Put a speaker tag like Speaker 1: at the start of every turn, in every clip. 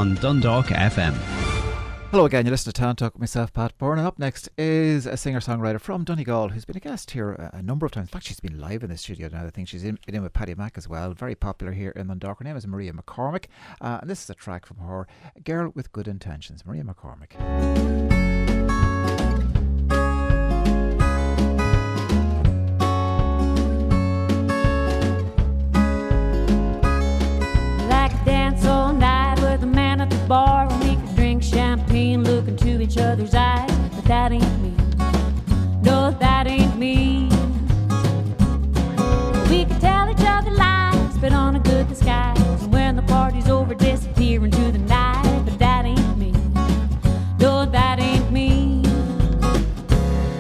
Speaker 1: on Dundalk FM.
Speaker 2: Hello again, you're listening to Town Talk with myself, Pat Byrne, and up next is a singer-songwriter from Donegal who's been a guest here a number of times. In fact, she's been live in the studio now. I think she's been in with Paddy Mac as well. Very popular here in Dundalk. Her name is Maria McCormick, and this is a track from her, A Girl with Good Intentions, Maria McCormick.
Speaker 3: Like a dance all night with a man at the bar, and we could drink champagne, look into each other's eyes. But that ain't me. No, that ain't me. We could tell each other lies, put on a good disguise, and when the party's over, disappear into the night. But that ain't me. No, that ain't me.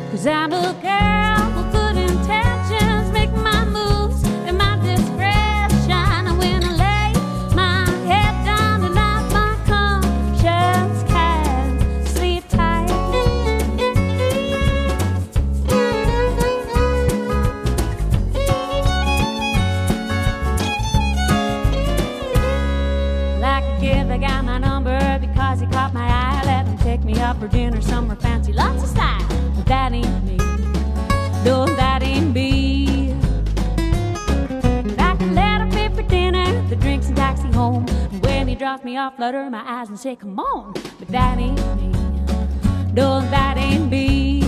Speaker 3: 'Cause I'm a girl with good intentions, make my moves in my discretion. And when I lay my head down tonight, my conscience can sleep tight. Like a give, I got my number because he caught my eye. Let him take me out for dinner somewhere fancy, lots of style. But that ain't me. No, that ain't me. I can let him pay for dinner, the drinks and taxi home. And when he drops me off, flutter my eyes and say, come on. But that ain't me. No, that ain't me.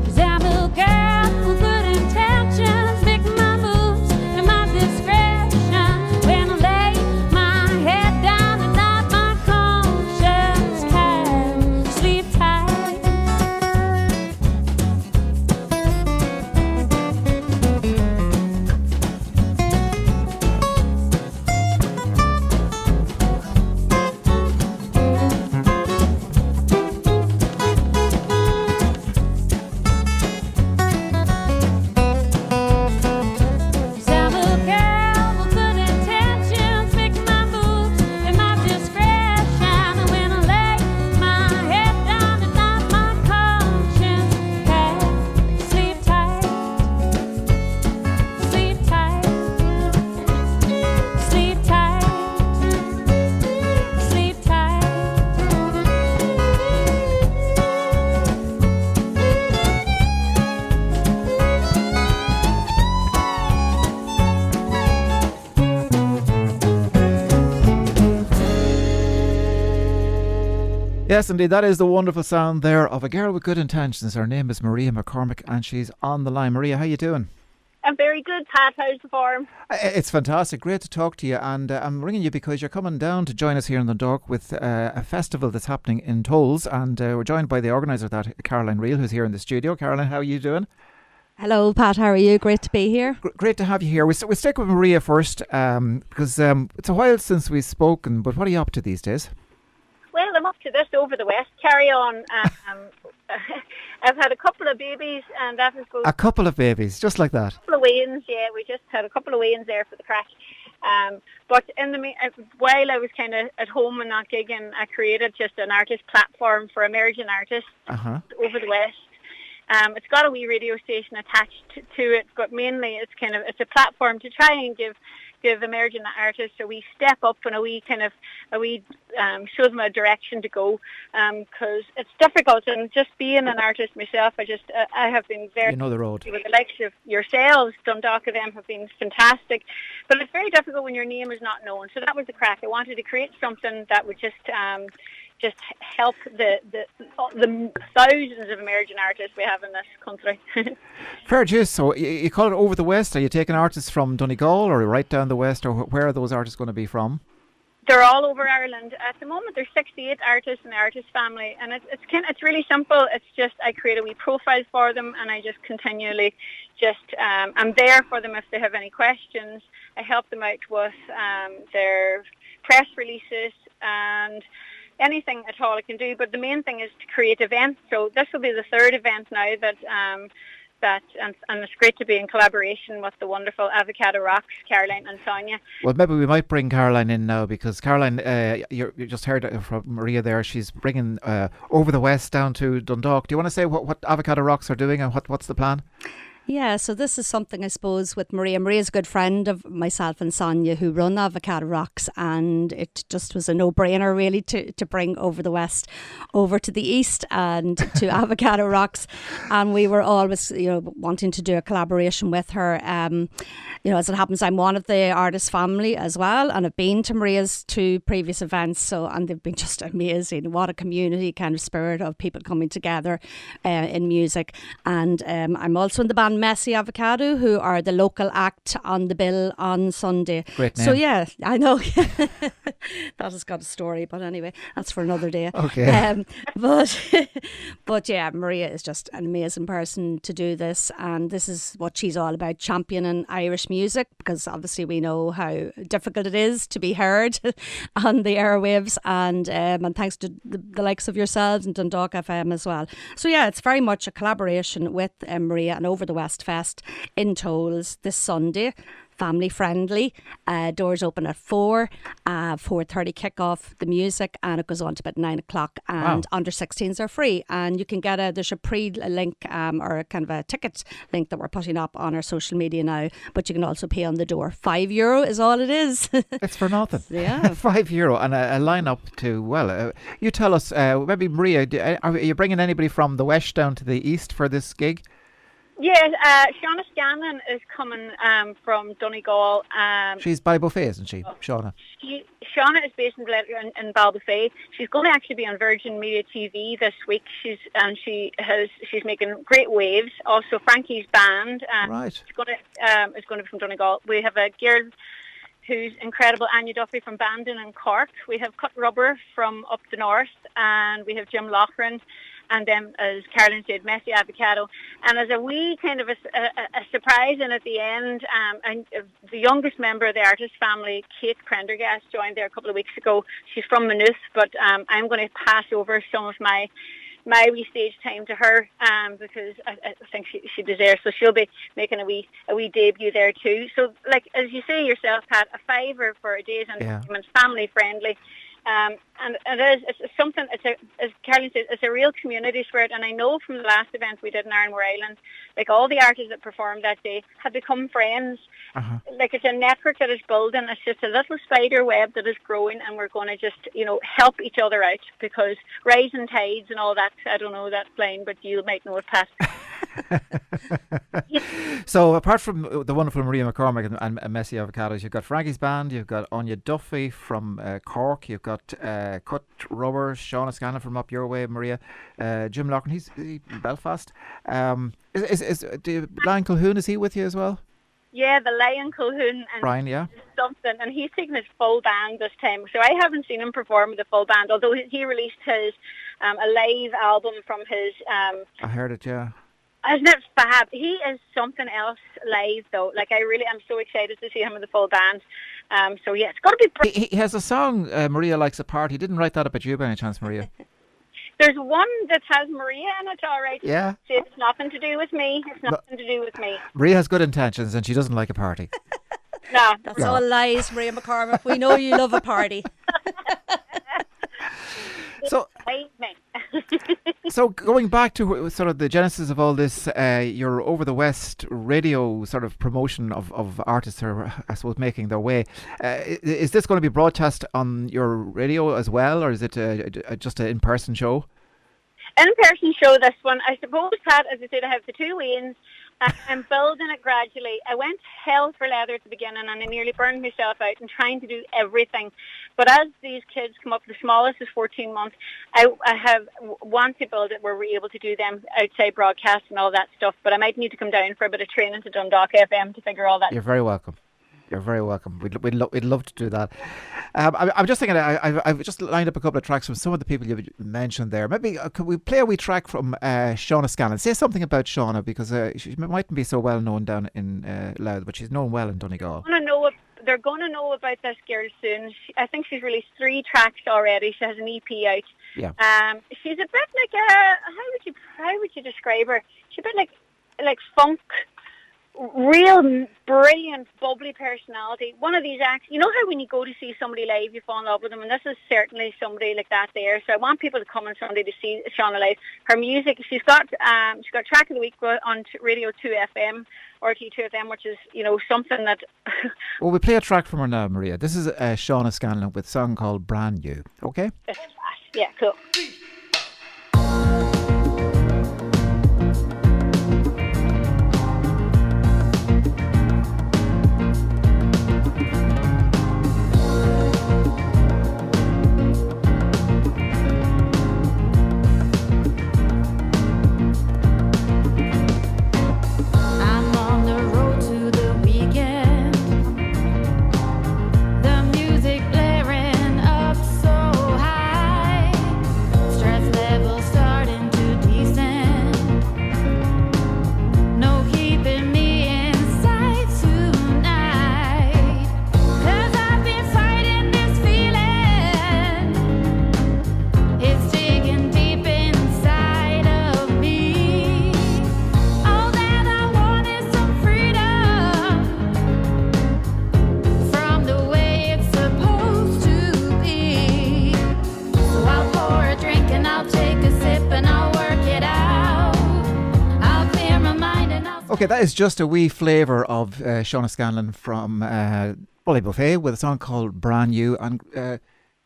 Speaker 3: 'Cause I'm a girl with good intentions, make my moves in my discretion. When I lay my head down at night, my conscience can sleep tight.
Speaker 2: Yes, indeed, that is the wonderful sound there of A Girl with Good Intentions. Her name is Maria McCormick, and she's on the line. Maria, how you doing?
Speaker 4: I'm very good, Pat. How's the form?
Speaker 2: It's fantastic. Great to talk to you. And I'm ringing you because you're coming down to join us here in the Dundalk with a festival that's happening in Toales. And we're joined by the organiser of that, Caroline Reel, who's here in the studio. Caroline, how are you doing?
Speaker 5: Hello, Pat. How are you? Great to be here.
Speaker 2: Great to have you here. We'll stick with Maria first because it's a while since we've spoken. But what are you up to these days?
Speaker 4: Well, I'm up to this over the west. Carry on. I've had a couple of babies, and that was both.
Speaker 2: A couple of babies, just like that.
Speaker 4: A couple of weigh-ins, yeah. We just had a couple of weigh-ins there for the crash. But in the while I was kind of at home and not gigging, I created just an artist platform for emerging artists over the west. It's got a wee radio station attached to it, but mainly it's a platform to try and give emerging artists a wee step up and a wee show them a direction to go, because it's difficult. And just being an artist myself, I have been very,
Speaker 2: you know the road.
Speaker 4: With the likes of yourselves, Dundalk FM have been fantastic, but it's very difficult when your name is not known. So that was the crack. I wanted to create something that would just help the thousands of emerging artists we have in this country.
Speaker 2: Fair dues. So you call it Over the West. Are you taking artists from Donegal or right down the west, or where are those artists going to be from?
Speaker 4: They're all over Ireland. At the moment, there's 68 artists in the artist family, and it's really simple. It's just I create a wee profile for them, and I just continually I'm there for them if they have any questions. I help them out with their press releases and anything at all I can do. But the main thing is to create events. So this will be the third event now and it's great to be in collaboration with the wonderful Avocado Rocks, Caroline and Sonia.
Speaker 2: Well, maybe we might bring Caroline in now, because Caroline, you just heard from Maria there. She's bringing Over the West down to Dundalk. Do you want to say what Avocado Rocks are doing and what's the plan?
Speaker 5: Yeah, so this is something, I suppose, with Maria. Maria's a good friend of myself and Sonia, who run Avocado Rocks, and it just was a no-brainer, really, to bring Over the West over to the East and to Avocado Rocks. And we were always, wanting to do a collaboration with her. As it happens, I'm one of the artist family as well, and I've been to Maria's 2 previous events, and they've been just amazing. What a community kind of spirit of people coming together in music. And I'm also in the band Messy Avocado, who are the local act on the bill on Sunday.
Speaker 2: Great name.
Speaker 5: So yeah, I know that has got a story, but anyway, that's for another day.
Speaker 2: Okay.
Speaker 5: But yeah, Maria is just an amazing person to do this, and this is what she's all about, championing Irish music, because obviously we know how difficult it is to be heard on the airwaves, and thanks to the likes of yourselves and Dundalk FM as well. So yeah, it's very much a collaboration with Maria and Over the West Fest in Toales this Sunday. Family friendly. Doors open at 4, 4:30 kick-off the music, and it goes on to about 9 o'clock. And under 16s are free. And you can get there's a pre-link or a kind of a ticket link that we're putting up on our social media now. But you can also pay on the door. €5 is all it is.
Speaker 2: It's for nothing.
Speaker 5: Yeah.
Speaker 2: €5 and a line-up to, you tell us, maybe Maria, are you bringing anybody from the west down to the east for this gig?
Speaker 4: Yes, Shauna Scanlon is coming from Donegal.
Speaker 2: She's by Buffet, isn't she, Shauna?
Speaker 4: Shauna is based in Balbuffet. She's going to actually be on Virgin Media TV this week. She's making great waves. Also, Frankie's band is going to be from Donegal. We have a girl who's incredible, Anya Duffy from Bandon and Cork. We have Cut Rubber from up the north, and we have Jim Loughran. And then, as Carolyn said, Messy Avocado. And as a wee kind of a surprise, and at the end, and the youngest member of the artist family, Kate Prendergast, joined there a couple of weeks ago. She's from Maynooth, but I'm going to pass over some of my wee stage time to her because I think she deserves. So she'll be making a wee debut there too. So, like as you say yourself, Pat, a $5 for a day's entertainment, family friendly. And it's something, as Carolyn said, it's a real community spirit. And I know from the last event we did in Ironmore Island, like all the artists that performed that day have become friends. Like it's a network that is building. It's just a little spider web that is growing, and we're going to just, help each other out, because rising tides and all that, I don't know that line, but you might know it, Pat.
Speaker 2: So apart from the wonderful Maria McCormick and Messy Avocados, you've got Frankie's band, you've got Anya Duffy from Cork, you've got Cut Rubber, Shauna Scanlon from up your way, Maria, Jim Loughran, he's Belfast. Is Brian Colquhoun, is he with you as well?
Speaker 4: Yeah, the Lion Colquhoun and
Speaker 2: Brian, yeah.
Speaker 4: Something, and he's taking his full band this time. So I haven't seen him perform with a full band, although he released his a live album from his.
Speaker 2: I heard it, yeah.
Speaker 4: Isn't it fab? He is something else live, though. Like I am so excited to see him with the full band. So yeah, it's got to be.
Speaker 2: He has a song, Maria Likes a Party. He didn't write that about you by any chance, Maria?
Speaker 4: There's one that has Maria in it, all right.
Speaker 2: Yeah.
Speaker 4: It's nothing to do with me. It's nothing to do with me.
Speaker 2: Maria has good intentions, and she doesn't like a party.
Speaker 4: No.
Speaker 5: That's all lies, Maria McCormick. We know you love a party.
Speaker 2: So going back to sort of the genesis of all this, your Over the West radio sort of promotion of artists who are, I suppose, making their way. Is this going to be broadcast on your radio as well, or is it just an in-person show?
Speaker 4: In-person show, this one. I suppose, Pat, as I said, I have the 2 lanes. I'm building it gradually. I went hell for leather at the beginning, and I nearly burned myself out in trying to do everything. But as these kids come up, the smallest is 14 months, I want to build it where we're able to do them outside broadcast and all that stuff. But I might need to come down for a bit of training to Dundalk FM to figure all that.
Speaker 2: You're very welcome. You're very welcome. We'd love to do that. I'm just thinking, I've just lined up a couple of tracks from some of the people you mentioned there. Maybe could we play a wee track from Shauna Scanlon? Say something about Shauna, because she mightn't be so well known down in Louth, but she's known well in Donegal.
Speaker 4: They're going to know about this girl soon. I think she's released 3 tracks already. She has an EP out.
Speaker 2: Yeah.
Speaker 4: She's a bit like how would you describe her? She's a bit like funk. real brilliant, bubbly personality. One of these acts, you know how when you go to see somebody live, you fall in love with them, and this is certainly somebody like that there. So I want people to come on Sunday to see Shauna live. Her music, she's got Track of the Week on Radio 2 FM, RT2 FM, which is, something that...
Speaker 2: Well, we play a track from her now, Maria. This is Shauna Scanlon with a song called Brand New, okay?
Speaker 4: Yeah, cool.
Speaker 2: Okay, that is just a wee flavour of Shauna Scanlon from Bully Buffet with a song called Brand New. And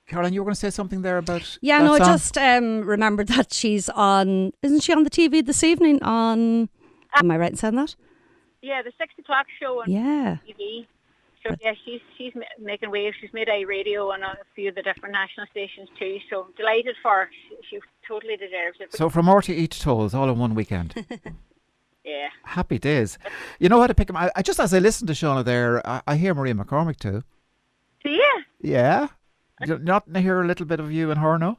Speaker 2: Caroline, you were going to say something there about
Speaker 5: Yeah,
Speaker 2: that
Speaker 5: no,
Speaker 2: song?
Speaker 5: I just remembered that she's on... Isn't she on the TV this evening on... Am I right in saying that?
Speaker 4: Yeah, the 6 o'clock show on TV. So yeah, she's making waves. She's made iRadio on a few of the different national stations too. So delighted for her. She totally deserves it.
Speaker 2: So from RTE to Toales, all in one weekend.
Speaker 4: Yeah.
Speaker 2: Happy days. You know how to pick them. I just, as I listen to Shauna there, I hear Maria McCormick too.
Speaker 4: Yeah.
Speaker 2: Yeah? You not hear a little bit of you and her, no?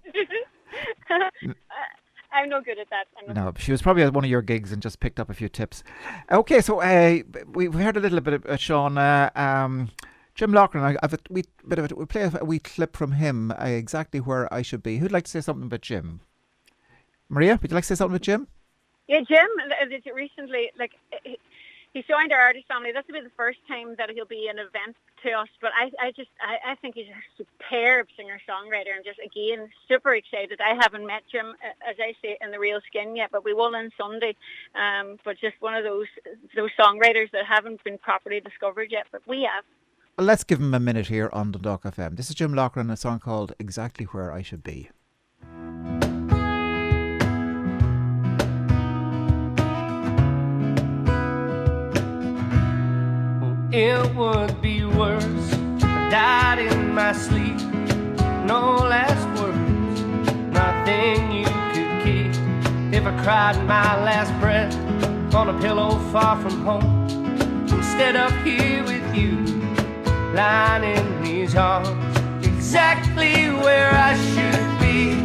Speaker 4: I'm no good at that.
Speaker 2: No, she was probably at one of your gigs and just picked up a few tips. Okay, so we've heard a little bit about Shauna. Jim Loughran, we'll play a wee clip from him, Exactly Where I Should Be. Who'd like to say something about Jim? Maria, would you like to say something about Jim?
Speaker 4: Yeah, Jim, recently, he joined our artist family. This will be the first time that he'll be an event to us. But I think he's a superb singer-songwriter. I'm just, again, super excited. I haven't met Jim, as I say, in the real skin yet, but we will on Sunday. But just one of those songwriters that haven't been properly discovered yet, but we have.
Speaker 2: Well, let's give him a minute here on Dundalk FM. This is Jim Loughran, a song called Exactly Where I Should Be.
Speaker 1: It would be worse if I died in my sleep. No last words, nothing you could keep. If I cried my last breath on a pillow far from home, instead of here with you, lying in these arms, exactly where I should be.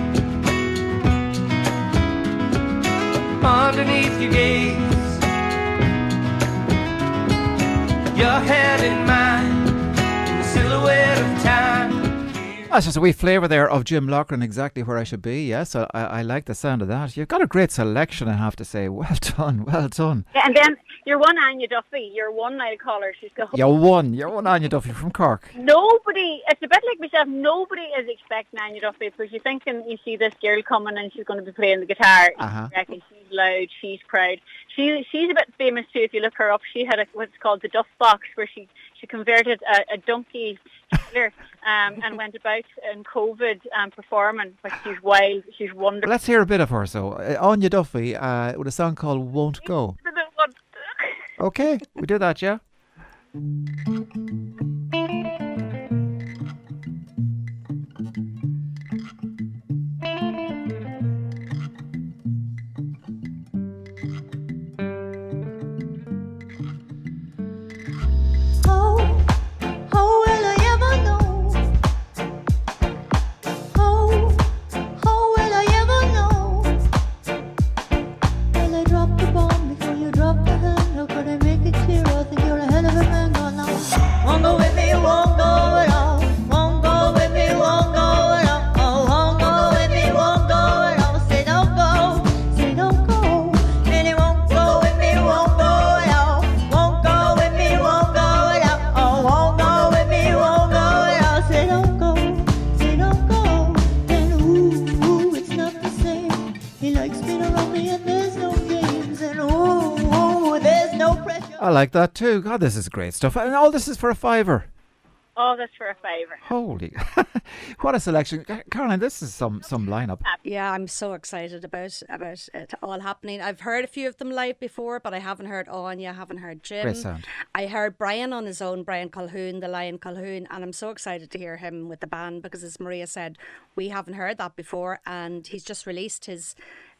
Speaker 1: Underneath your gaze, your hand in mine, in the silhouette of time.
Speaker 2: That's just a wee flavour there of Jim Loughran, Exactly Where I Should Be. Yes, I like the sound of that. You've got a great selection, I have to say. Well done, well done.
Speaker 4: Yeah, and then you're one Anya Duffy. You're one night caller. She's got.
Speaker 2: You're one Anya Duffy from Cork.
Speaker 4: Nobody. It's a bit like myself. Nobody is expecting Anya Duffy because you're thinking you see this girl coming and she's going to be playing the guitar.
Speaker 2: Uh-huh.
Speaker 4: You reckon she's loud. She's proud. She's a bit famous too. If you look her up, she had what's called the Duff Box, where she converted a donkey trailer and went about in COVID performing. But she's wild. She's wonderful.
Speaker 2: Let's hear a bit of her. So Anya Duffy with a song called Won't Go. Okay, we do that, yeah?
Speaker 6: On the
Speaker 2: I like that too. God, this is great stuff. And all this is for a $5.
Speaker 4: All this for a $5.
Speaker 2: Holy, what a selection. Caroline, this is some lineup.
Speaker 5: Yeah, I'm so excited about it all happening. I've heard a few of them live before, but I haven't heard Anya, I haven't heard Jim.
Speaker 2: Great sound.
Speaker 5: I heard Brian on his own, Brian Colquhoun, the Lion Colquhoun, and I'm so excited to hear him with the band because, as Maria said, we haven't heard that before, and he's just released his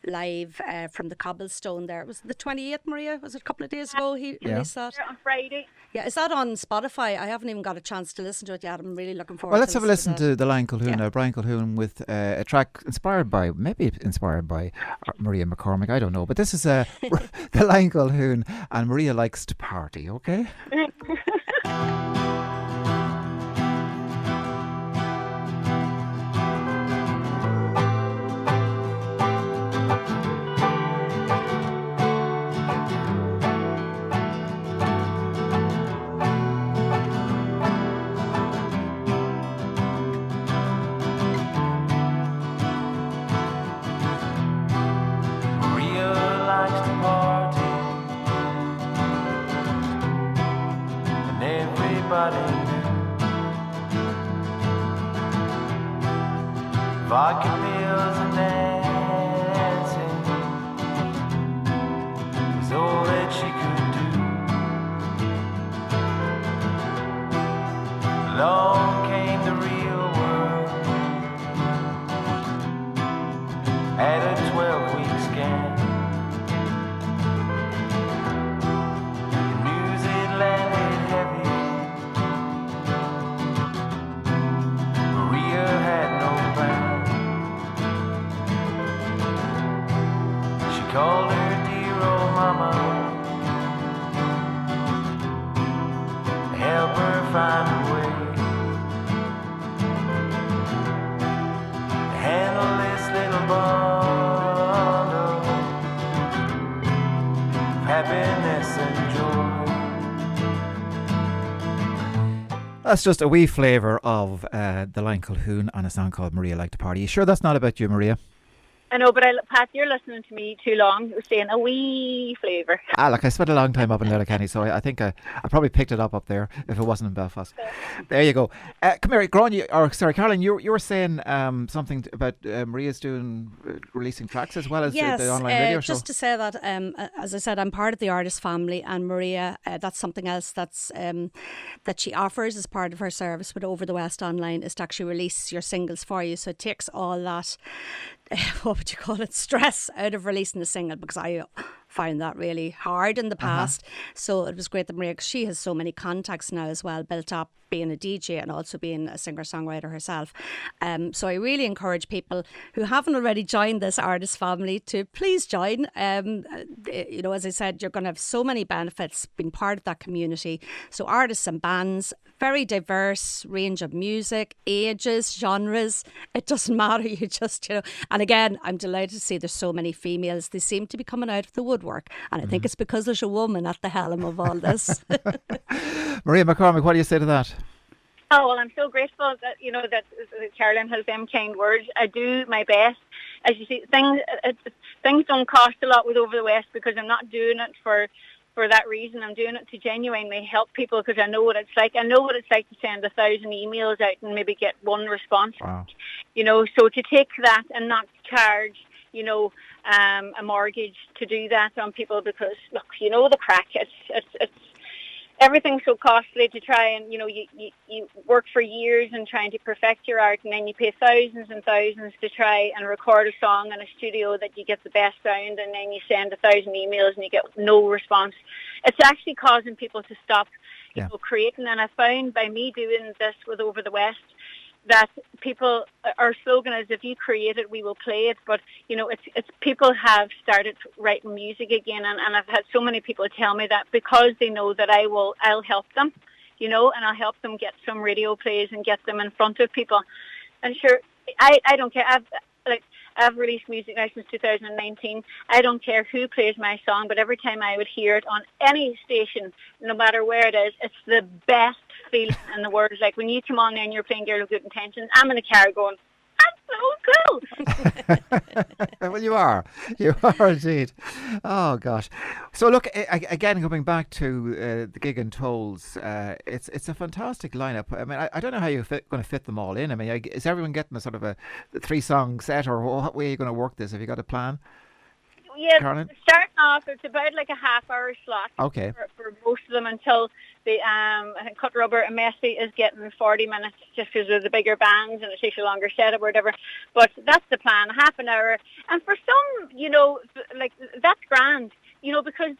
Speaker 5: live from the Cobblestone there. Was it the 28th, Maria? Was it a couple of days ago he released that?
Speaker 4: On Friday.
Speaker 5: Yeah, is that on Spotify? I haven't even got a chance to listen to it yet. I'm really looking forward
Speaker 2: Well, let's
Speaker 5: to
Speaker 2: have a listen to the Lion Colquhoun,
Speaker 5: Yeah.
Speaker 2: Brian Colquhoun, with a track inspired by Maria McCormick, I don't know. But this is the Lion Colquhoun, and Maria likes to party, okay?
Speaker 1: Maria likes to party, and everybody knew. Vodka pills and dancing was all that she could do. Along came the real world at a 12-week scan. The news it landed heavy. Maria had no plan. She called her dear old mama to help her find a way to handle this little bundle of happiness and joy.
Speaker 2: That's just a wee flavour of the Lion Colquhoun and a song called Maria Like to Party. You sure that's not about you, Maria?
Speaker 4: I know, but Pat, you're listening to me too long. You're saying a wee flavour.
Speaker 2: Look, I spent a long time up in Letterkenny, so I think I probably picked it up there if it wasn't in Belfast. There you go. Come here, Caroline, you were saying something about Maria's releasing tracks as well as the online radio show.
Speaker 5: Just to say that, as I said, I'm part of the artist family, and Maria, that's something else that she offers as part of her service with Over the West Online, is to actually release your singles for you. So it takes all that, what would you call it, stress out of releasing a single, because I found that really hard in the past. So it was great that Maria, 'cause she has so many contacts now as well, built up being a DJ and also being a singer-songwriter herself. So I really encourage people who haven't already joined this artist family to please join. You know, as I said, you're going to have so many benefits being part of that community. So artists and bands, very diverse range of music, ages, genres. It doesn't matter. You just, you know. And again, I'm delighted to see there's so many females. They seem to be coming out of the woodwork. And I think it's because there's a woman at the helm of all this.
Speaker 2: Maria McCormick, what do you say to that?
Speaker 4: Oh, well, I'm so grateful that, you know, that Caroline has them kind words. I do my best. As you see, things don't cost a lot with Over the West, because I'm not doing it for that reason. I'm doing it to genuinely help people, because I know what it's like. I know what it's like to send 1,000 emails out and maybe get one response.
Speaker 2: Wow.
Speaker 4: You know, so to take that and not charge, you know, a mortgage to do that on people, because, look, you know the crack. It's everything's so costly to try, and, you know, you work for years and trying to perfect your art, and then you pay thousands and thousands to try and record a song in a studio that you get the best sound, and then you send 1,000 emails and you get no response. It's actually causing people to stop, you know, creating. And I found by me doing this with Over the West that people, our slogan is, if you create it, we will play it. But, you know, it's people have started writing music again, and I've had so many people tell me that, because they know that I'll help them, you know, and I'll help them get some radio plays and get them in front of people. And sure, I don't care. I've released music now since 2019. I don't care who plays my song, but every time I would hear it on any station, no matter where it is, it's the best feeling in the world. Like when you come on there and you're playing Girl of Good Intentions, I'm in the car going, I'm so cool.
Speaker 2: Well, you are indeed. Oh gosh. So look, again, coming back to the gig in Toales, it's a fantastic lineup. I mean, I don't know how you're going to fit them all in. I mean, is everyone getting a sort of a 3-song set, or what way are you going to work this? Have you got a plan?
Speaker 4: Yeah,
Speaker 2: Caroline?
Speaker 4: starting off, it's about like a half-hour slot
Speaker 2: Okay.
Speaker 4: for most of them until the I think Cut Rubber and Messy is getting 40 minutes just because of the bigger bands and it takes a longer setup or whatever. But that's the plan, half an hour. And for some, you know, like that's grand, you know, because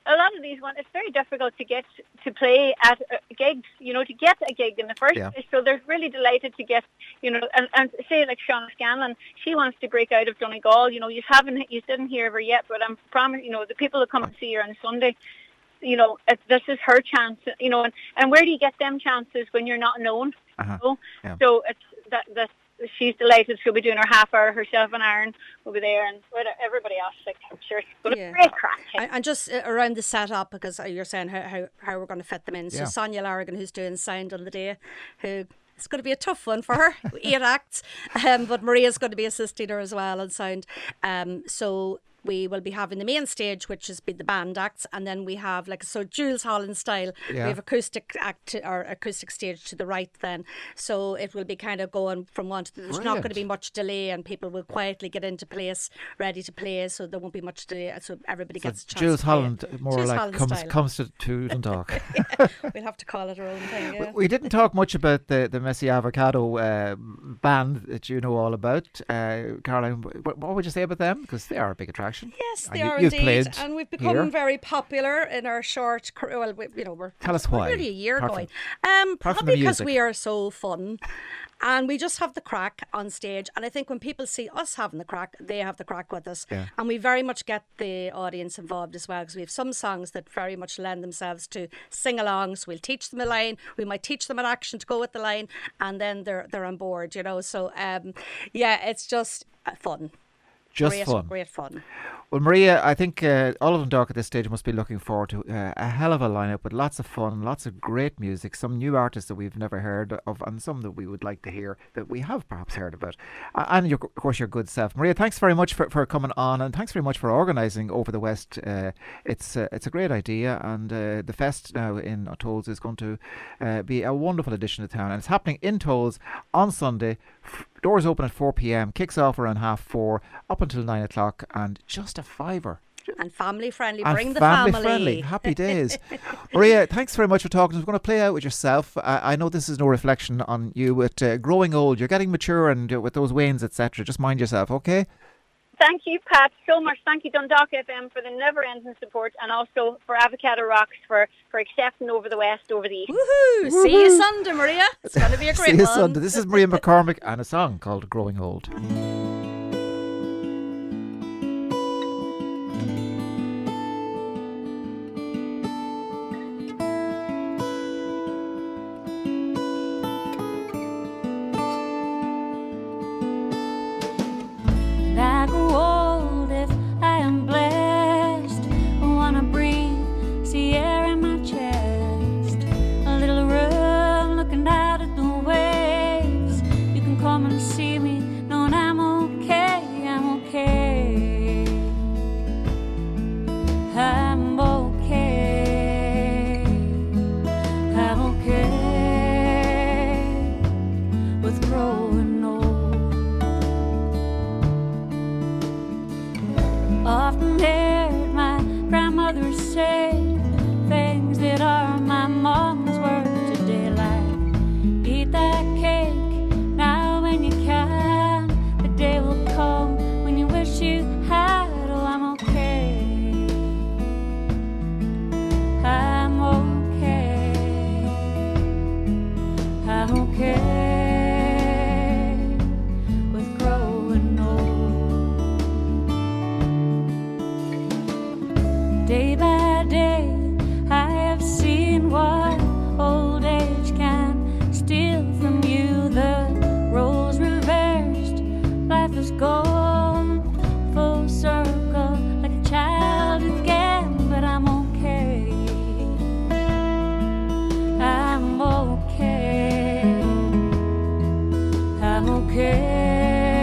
Speaker 4: a lot of these ones, it's very difficult to get to play at gigs, you know, to get a gig in the first place. So they're really delighted to get, you know, and say like Shauna Scanlon, she wants to break out of Donegal. You know, you didn't hear of her yet, but I'm promised, you know, the people that come and see her on Sunday, you know, this is her chance, you know, and where do you get them chances when you're not known?
Speaker 2: Uh-huh.
Speaker 4: You know?
Speaker 2: Yeah.
Speaker 4: So it's that she's delighted. She'll be doing her half hour. Herself and Aaron will be there, and everybody else. Like, I'm sure it's going to be great crack.
Speaker 5: And just around the setup, because you're saying how we're going to fit them in. So Sonia Larrigan, who's doing sound on the day, who it's going to be a tough one for her, 8 acts. But Maria's going to be assisting her as well on sound. So we will be having the main stage, which is the band acts, and then we have Jules Holland style. We have acoustic act or acoustic stage to the right then. So it will be kind of going from one to the other. There's not going to be much delay, and people will quietly get into place, ready to play. So there won't be much delay. So everybody gets a chance.
Speaker 2: Jules
Speaker 5: to play.
Speaker 2: Holland, more
Speaker 5: Jules
Speaker 2: like
Speaker 5: Holland
Speaker 2: comes to Dundalk.
Speaker 5: We'll have to call it our own thing. Yeah.
Speaker 2: We didn't talk much about the Messy Avocado band that you know all about. Caroline, what would you say about them? Because they are a big attraction.
Speaker 5: Yes, they
Speaker 2: and
Speaker 5: are
Speaker 2: you've
Speaker 5: indeed,
Speaker 2: played
Speaker 5: and we've become
Speaker 2: here.
Speaker 5: very popular in our short. Well, we're
Speaker 2: Tell us why.
Speaker 5: nearly a year
Speaker 2: Apart
Speaker 5: going.
Speaker 2: from
Speaker 5: Probably
Speaker 2: the
Speaker 5: because
Speaker 2: music.
Speaker 5: we are so fun. And we just have the crack on stage. And I think when people see us having the crack, they have the crack with us.
Speaker 2: Yeah.
Speaker 5: And we very much get the audience involved as well, because we have some songs that very much lend themselves to sing along. So we'll teach them a line. We might teach them an action to go with the line. And then they're on board, you know. So, it's just fun. Great fun.
Speaker 2: Well, Maria, I think all of Dundalk at this stage must be looking forward to a hell of a lineup with lots of fun, lots of great music, some new artists that we've never heard of, and some that we would like to hear that we have perhaps heard about. And of course, your good self. Maria, thanks very much for coming on, and thanks very much for organising Over the West. It's a great idea, and the fest now in Toales is going to be a wonderful addition to town, and it's happening in Toales on Sunday. Doors open at 4 p.m, kicks off around 4:30 up until 9 o'clock, and just a $5.
Speaker 5: And family friendly.
Speaker 2: And
Speaker 5: Bring the
Speaker 2: family
Speaker 5: family.
Speaker 2: friendly. Happy days. Maria, thanks very much for talking. We're going to play out with yourself. I know this is no reflection on you, but growing old, you're getting mature, and with those wains, etc. Just mind yourself, okay?
Speaker 4: Thank you, Pat, so much. Thank you, Dundalk FM, for the never-ending support, and also for Avocado Rocks for accepting Over the West, over the East.
Speaker 5: Woohoo! See you Sunday, Maria. It's going to be a great
Speaker 2: See you
Speaker 5: one.
Speaker 2: Sunday. This is Maria McCormick and a song called Growing Old.
Speaker 3: I grow old if I am blessed. I wanna breathe sea air in my chest. A little room looking out at the waves. You can come and see me, knowing I'm okay. I'm okay. I'm okay. I'm okay with growing old. Often heard my grandmother say things that are my mom's words today, like eat that cake now when you can. The day will come when you wish you had. Oh, I'm okay. I'm okay. I'm okay with growing old. Day by day, I have seen what old age can steal from you. The roles reversed, life is gone full circle like a childhood game. But I'm okay. I'm okay. I'm okay.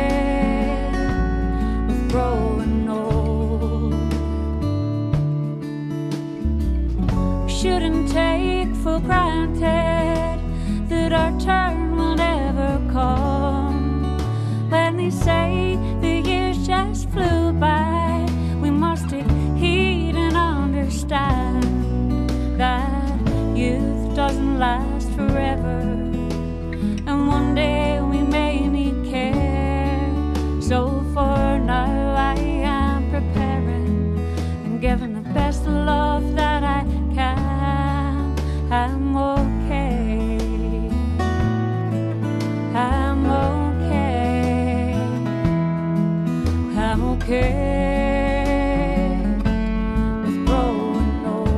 Speaker 3: shouldn't take for granted that our turn will never come. When they say the years just flew by, we must take heed and understand that youth doesn't last forever, and one day we may need care. So for now I am preparing and giving the best of love that I can. I'm okay. I'm okay. I'm okay with growing old.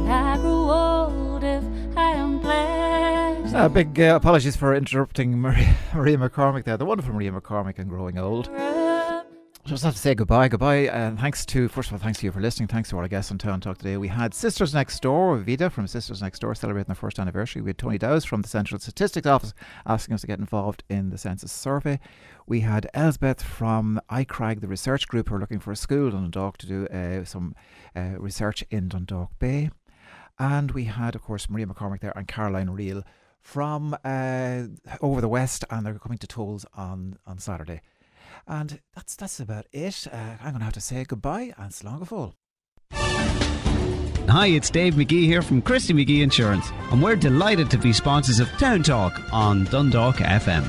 Speaker 3: I grew old if I am blessed.
Speaker 2: Big apologies for interrupting Maria McCormick there. The wonderful Maria McCormick and Growing Old. Just have to say goodbye, and first of all, thanks to you for listening. Thanks to our guests on Town Talk today. We had Sisters Next Door, Vida from Sisters Next Door, celebrating their first anniversary. We had Tony Dowes from the Central Statistics Office asking us to get involved in the census survey. We had Elsbeth from iCrag, the research group, who are looking for a school in Dundalk to do some research in Dundalk Bay. And we had, of course, Maria McCormick there and Caroline Reel from over the west, and they're coming to Toales on Saturday. And that's about it. I'm going to have to say goodbye and slán go fóill.
Speaker 6: Hi, it's Dave McGee here from Christy McGee Insurance, and we're delighted to be sponsors of Town Talk on Dundalk FM.